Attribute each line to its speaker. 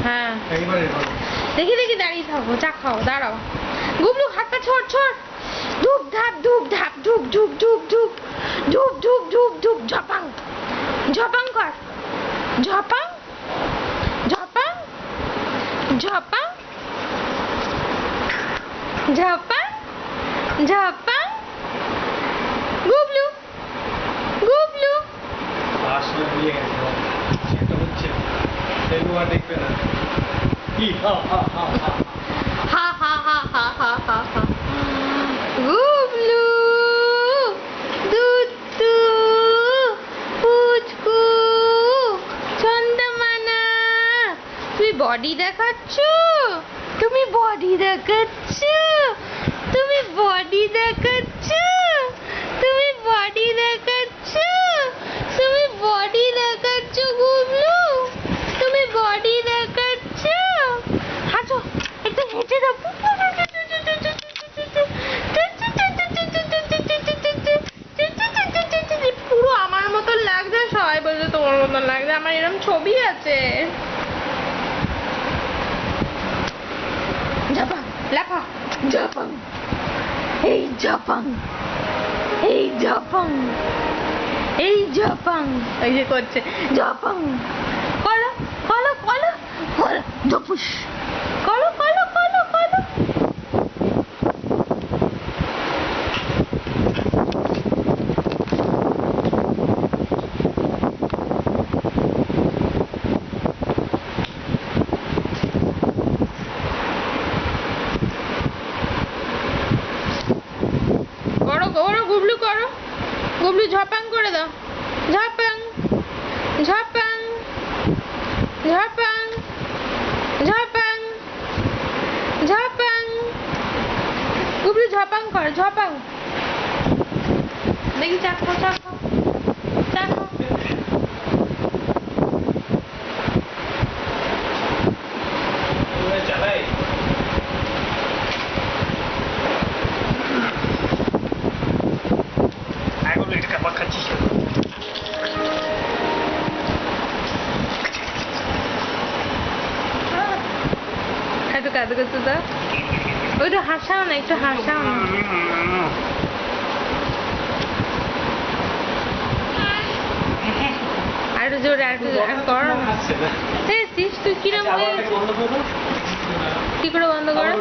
Speaker 1: হ্যাঁ দেখি দেখি দাঁড়িয়ে থাকো, চা খাও, দাঁড়াও। গুবলু হাতটা ছোট ছোট, ধূপ ধাপ ধূপ ধাপ ধূপ ধূপ ধূপ ধূপ ধূপ ধূপ ধূপ ধূপ, ঝপাং ঝপাং কর, ঝপাং ঝপাং ঝপাং ঝপাং ঝপাং। গুবলু গুবলু
Speaker 2: আসলে ভুলে গেছে, সেটা হচ্ছে তেলুয়া দেখবে না কি হা হা হা হা
Speaker 1: হা হা হা হা হা হা হা। গুবলু দুত্তু পুচকু চন্দ্রমানা, তুমি বডি দেখাচ্ছ, তুমি বডি দেখাচ্ছ, তুমি বডি দেখাচ্ছ, তুমি বডি দেখাচ্ছ, তুমি বডি দেখাচ্ছ গুবলু, তুমি বডি দেখাচ্ছ। হাঁটো, একটু হেঁটে দাও। পুরো আমার মতন লাগছে, সবাই বলছে তোমার মতন লাগছে, আমার এরকম ছবি আছে। ঝাপাং লাফা, ঝাপাং, এই ঝাপাং, এই ঝাপাং, এই ঝাপাং, এই যে করছে ঝাপাং, করো করো করো করো, ধপুস করো করো করো করো। করো করো গুবলু করো, গুবলু ঝপাং করে দাও, ঝপাং ঝপাং ঝপাং ঝপাং ঝপাং। গুবলু ঝপাং কর, ঝপাং। দেখি চাখো চাখো চাখো।
Speaker 2: চালাই এখন এটা কাপড় খাচ্ছিস
Speaker 1: একটু কাঁদে করতে দাও, ওইটা হাসাও না, একটু হাসাও না। আর একটু জোরে, আর একটু জোরে করো না। তুই কিরম
Speaker 2: বন্ধ করো
Speaker 1: কি করে বন্ধ করো?